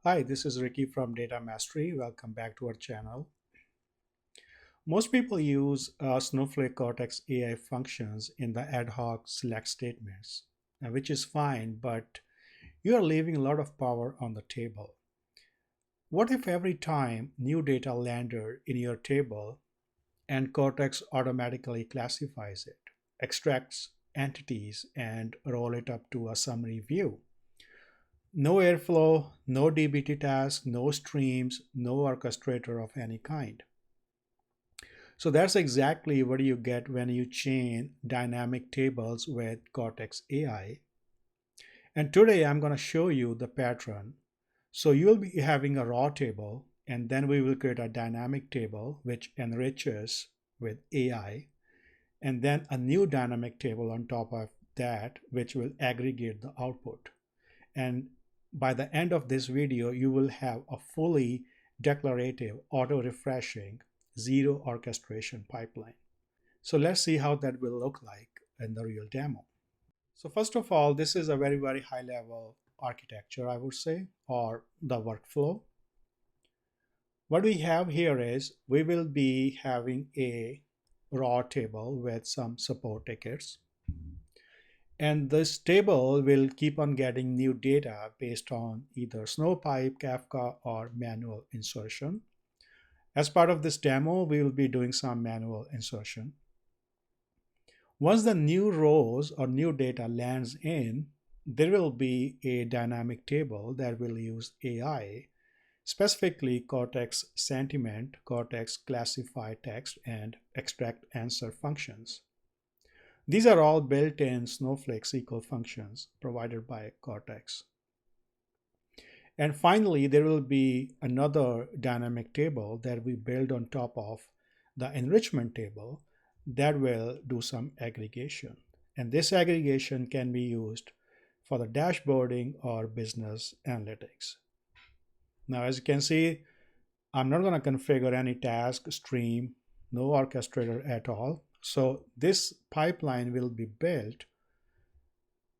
Hi, this is Ricky from Data Mastery. Welcome back to our channel. Most people use Snowflake Cortex AI functions in the ad hoc select statements, which is fine, but you are leaving a lot of power on the table. What if every time new data landed in your table and Cortex automatically classifies it, extracts entities, and roll it up to a summary view? No airflow, no DBT task, no streams, no orchestrator of any kind. So that's exactly what you get when you chain dynamic tables with Cortex AI. And today I'm going to show you the pattern. So you'll be having a raw table, and then we will create a dynamic table which enriches with AI, and then a new dynamic table on top of that which will aggregate the output. And by the end of this video, you will have a fully declarative, auto-refreshing, zero orchestration pipeline. So let's see how that will look like in the real demo. So first of all, this is a very high level architecture, I would say, or the workflow. What we have here is we will be having a raw table with some support tickets. And this table will keep on getting new data based on either Snowpipe, Kafka, or manual insertion. As part of this demo, we will be doing some manual insertion. Once the new rows or new data lands in, there will be a dynamic table that will use AI, specifically Cortex Sentiment, Cortex Classify Text, and Extract Answer functions. These are all built-in Snowflake SQL functions provided by Cortex. And finally, there will be another dynamic table that we build on top of the enrichment table that will do some aggregation. And this aggregation can be used for the dashboarding or business analytics. Now, as you can see, I'm not going to configure any task, stream, no orchestrator at all. So this pipeline will be built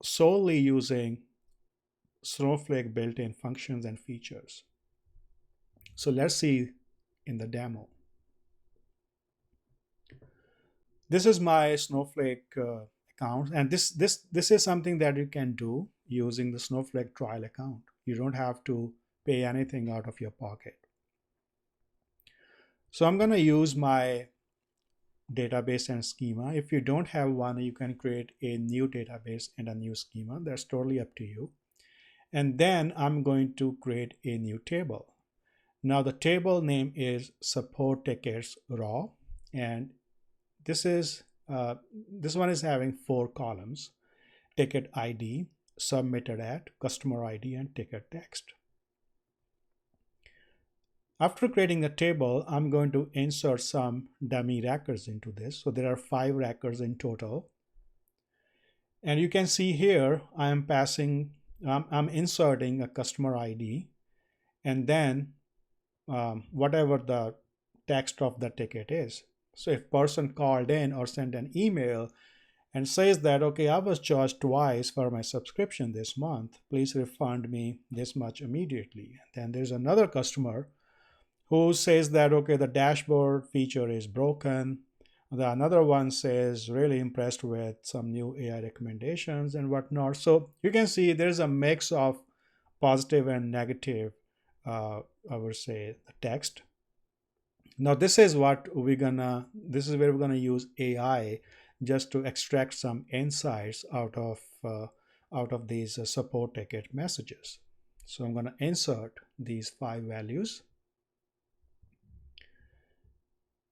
solely using Snowflake built-in functions and features. So let's see in the demo. This is my Snowflake account, and this is something that you can do using the Snowflake trial account. You don't have to pay anything out of your pocket. So I'm going to use my database and schema. If you don't have one, you can create a new database and a new schema. That's totally up to you. And then I'm going to create a new table. Now the table name is support tickets raw, and this one is having 4 columns: ticket ID, submitted at, customer ID, and ticket text. After creating the table, I'm going to insert some dummy records into this. So there are 5 records in total. And you can see here, I'm inserting a customer ID, and then whatever the text of the ticket is. So if person called in or sent an email and says that, okay, I was charged twice for my subscription this month, please refund me this much immediately. Then there's another customer who says that, okay, the dashboard feature is broken. Another one says, really impressed with some new AI recommendations and whatnot. So you can see there's a mix of positive and negative, I would say, the text. Now this is where we're gonna use AI just to extract some insights out of these support ticket messages. So I'm gonna insert these 5 values.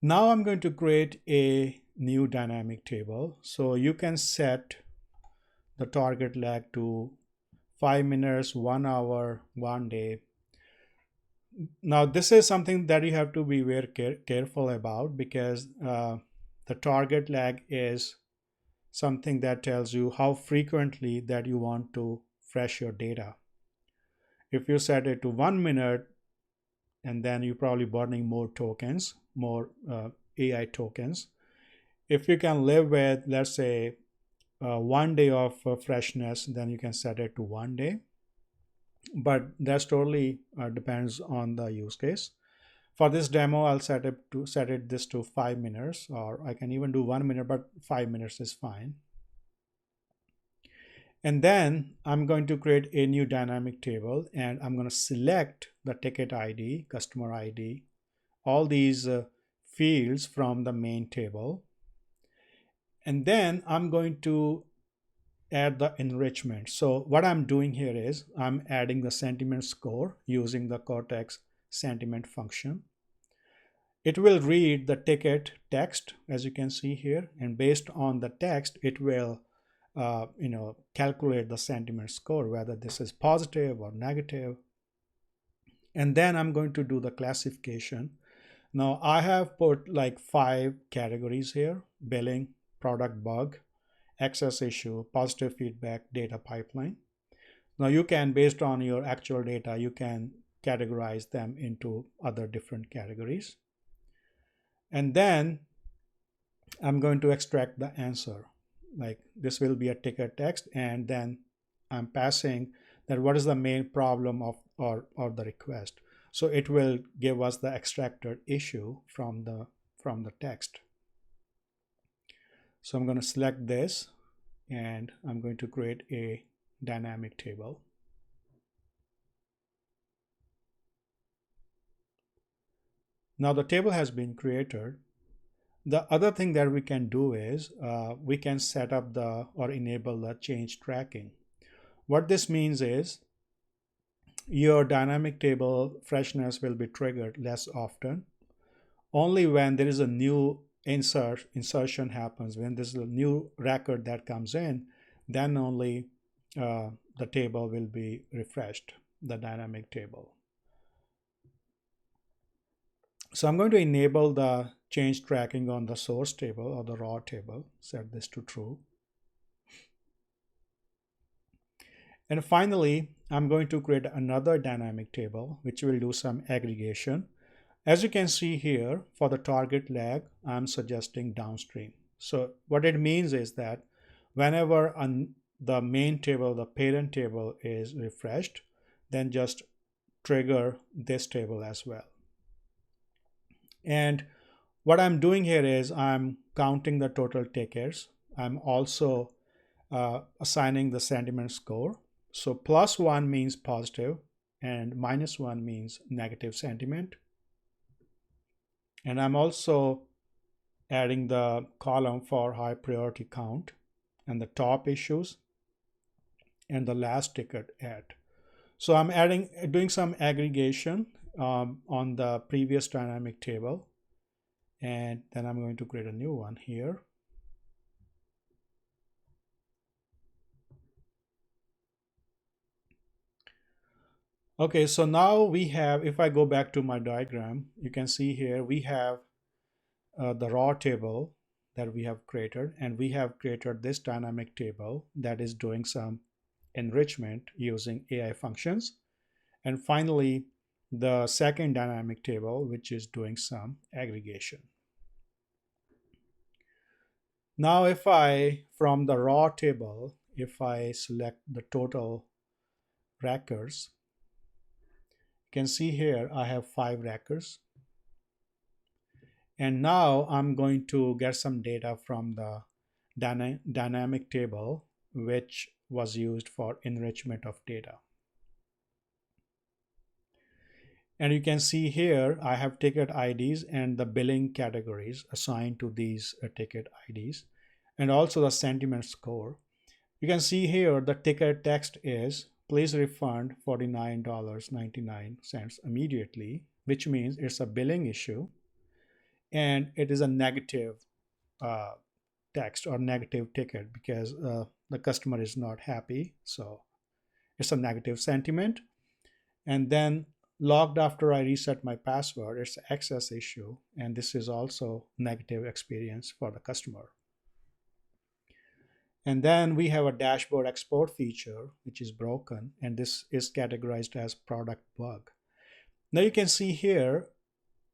Now I'm going to create a new dynamic table. So you can set the target lag to 5 minutes, 1 hour, 1 day. Now this is something that you have to be very careful about, because the target lag is something that tells you how frequently that you want to fresh your data. If you set it to 1 minute, and then you're probably burning more tokens, more AI tokens. If you can live with, let's say, 1 day of freshness, then you can set it to 1 day. but that's totally depends on the use case. For this demo, I'll set it this to 5 minutes, or I can even do 1 minute, but 5 minutes is fine. And then I'm going to create a new dynamic table, and I'm going to select the ticket ID, customer ID, all these fields from the main table. And then I'm going to add the enrichment. So what I'm doing here is I'm adding the sentiment score using the Cortex sentiment function. It will read the ticket text, as you can see here, and based on the text, it will calculate the sentiment score, whether this is positive or negative. And then I'm going to do the classification. Now I have put like 5 categories here: billing, product bug, access issue, positive feedback, data pipeline. Now you can, based on your actual data, you can categorize them into other different categories. And then I'm going to extract the answer. Like this will be a ticket text, and then I'm passing that what is the main problem of or the request. So it will give us the extracted issue from the text. So I'm going to select this, and I'm going to create a dynamic table. Now the table has been created. The other thing that we can do is we can set up or enable the change tracking. What this means is your dynamic table freshness will be triggered less often. Only when there is a new insertion happens, when there's a new record that comes in, then only the table will be refreshed, the dynamic table. So I'm going to enable the change tracking on the source table or the raw table, set this to true. And finally, I'm going to create another dynamic table, which will do some aggregation. As you can see here, for the target lag, I'm suggesting downstream. So what it means is that whenever the main table, the parent table is refreshed, then just trigger this table as well. And what I'm doing here is I'm counting the total tickets. I'm also assigning the sentiment score. So +1 means positive and -1 means negative sentiment. And I'm also adding the column for high priority count and the top issues and the last ticket add. So I'm doing some aggregation on the previous dynamic table, and then I'm going to create a new one here. Okay, so now we have, if I go back to my diagram, you can see here we have the raw table that we have created, and we have created this dynamic table that is doing some enrichment using AI functions. And finally, the second dynamic table, which is doing some aggregation. Now, from the raw table, if I select the total records, you can see here I have 5 records. And now I'm going to get some data from the dynamic table, which was used for enrichment of data. And you can see here, I have ticket IDs and the billing categories assigned to these ticket IDs, and also the sentiment score. You can see here the ticket text is, please refund $49.99 immediately, which means it's a billing issue. And it is a negative text or negative ticket because the customer is not happy. So it's a negative sentiment. And then logged after I reset my password, it's an access issue. And this is also negative experience for the customer. And then we have a dashboard export feature, which is broken. And this is categorized as product bug. Now you can see here,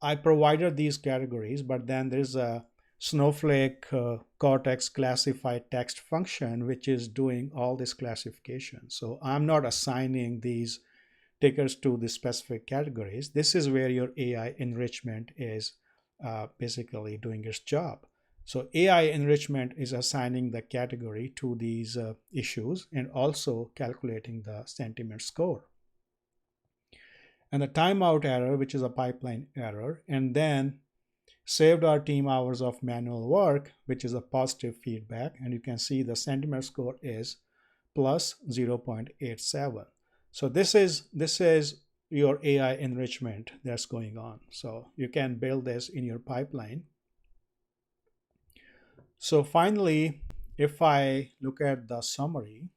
I provided these categories, but then there's a Snowflake Cortex classified text function, which is doing all this classification. So I'm not assigning these tickers to the specific categories, this is where your AI enrichment is basically doing its job. So AI enrichment is assigning the category to these issues and also calculating the sentiment score. And the timeout error, which is a pipeline error, and then saved our team hours of manual work, which is a positive feedback. And you can see the sentiment score is plus 0.87. So this is your AI enrichment that's going on. So you can build this in your pipeline. So finally, if I look at the summary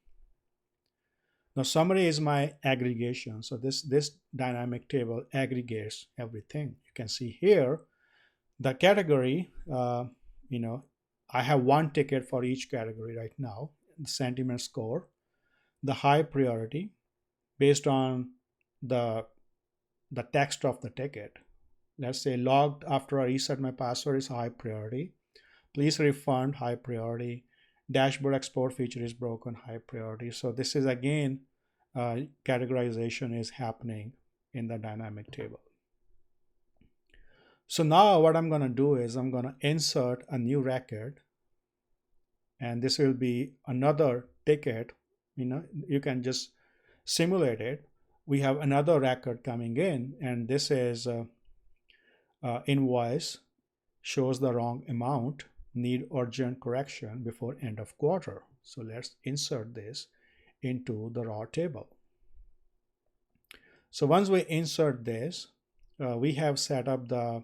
is my aggregation. So this dynamic table aggregates everything. You can see here the category, I have one ticket for each category right now, the sentiment score, the high priority based on the text of the ticket. Let's say logged after I reset my password is high priority. Please refund, high priority. Dashboard export feature is broken, high priority. So this is again, categorization is happening in the dynamic table. So now what I'm going to do is I'm going to insert a new record, and this will be another ticket. You can just simulate it. We have another record coming in, and this is invoice shows the wrong amount, need urgent correction before end of quarter. So let's insert this into the raw table. So once we insert this, we have set up the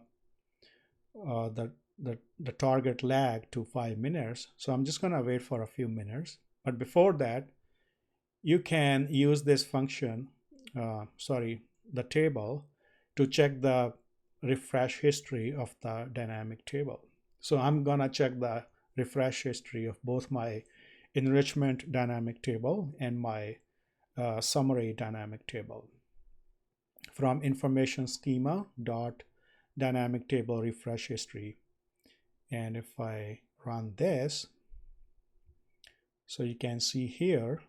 target lag to 5 minutes. So I'm just going to wait for a few minutes. But before that, you can use this function, the table, to check the refresh history of the dynamic table. So I'm going to check the refresh history of both my enrichment dynamic table and my summary dynamic table from information schema dot dynamic table refresh history. And if I run this, so you can see here,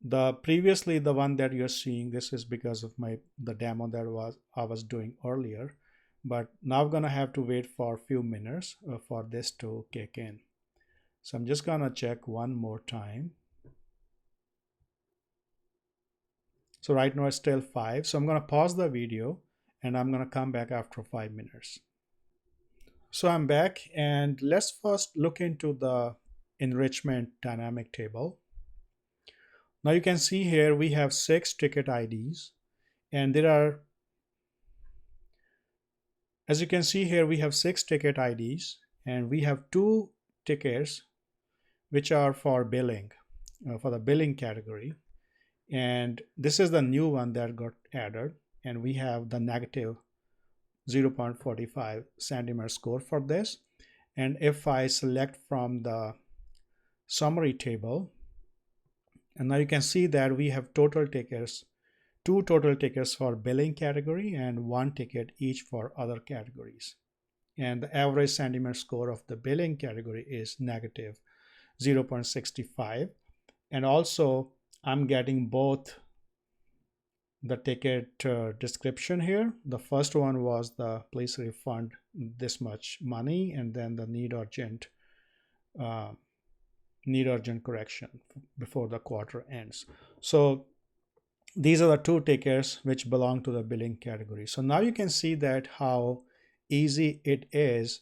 the previously the one that you're seeing, this is because of the demo that I was doing earlier, but now I'm gonna have to wait for a few minutes for this to kick in. So I'm just gonna check one more time. So right now it's still 5. So I'm gonna pause the video and I'm gonna come back after 5 minutes. So I'm back, and let's first look into the enrichment dynamic table. Now you can see here we have 6 ticket IDs, and there are, as you can see here, we have 6 ticket IDs, and we have 2 tickets which are for billing, for the billing category. And this is the new one that got added, and we have the negative 0.45 centimeter score for this. And if I select from the summary table, and now you can see that we have total tickets, 2 total tickets for billing category and 1 ticket each for other categories. And the average centimeter score of the billing category is negative 0.65. And also I'm getting both the ticket description here. The first one was the please refund this much money, and then the need urgent correction before the quarter ends. So these are the 2 tickets which belong to the billing category. So now you can see that how easy it is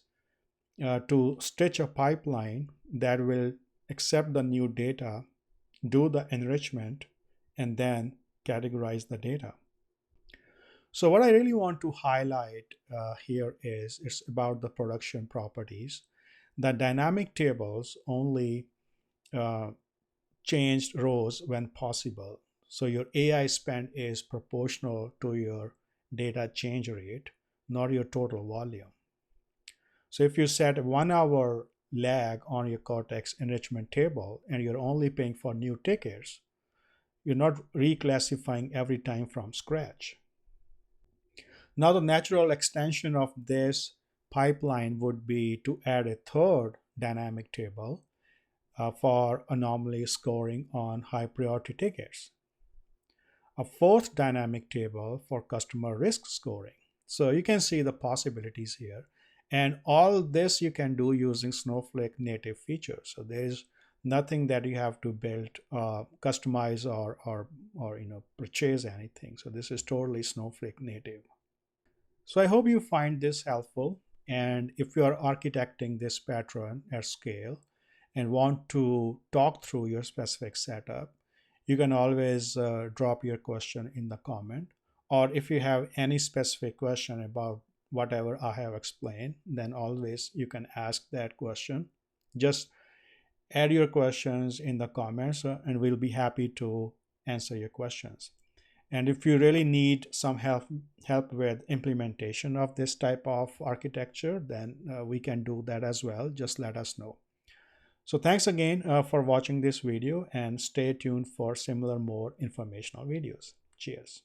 to stitch a pipeline that will accept the new data, do the enrichment, and then categorize the data. So what I really want to highlight here is it's about the production properties. The dynamic tables only changed rows when possible. So your AI spend is proportional to your data change rate, not your total volume. So if you set a 1 hour lag on your Cortex enrichment table and you're only paying for new tickets, you're not reclassifying every time from scratch. Now the natural extension of this pipeline would be to add a third dynamic table for anomaly scoring on high priority tickets. a fourth dynamic table for customer risk scoring. So you can see the possibilities here. And all this you can do using Snowflake native features. So there is nothing that you have to build, customize, or purchase anything. So this is totally Snowflake native. So I hope you find this helpful. And if you are architecting this pattern at scale and want to talk through your specific setup, you can always drop your question in the comment. Or if you have any specific question about whatever I have explained, then always you can ask that question. Just add your questions in the comments, and we'll be happy to answer your questions. And if you really need some help with implementation of this type of architecture, then we can do that as well. Just let us know. So thanks again for watching this video, and stay tuned for similar more informational videos. Cheers.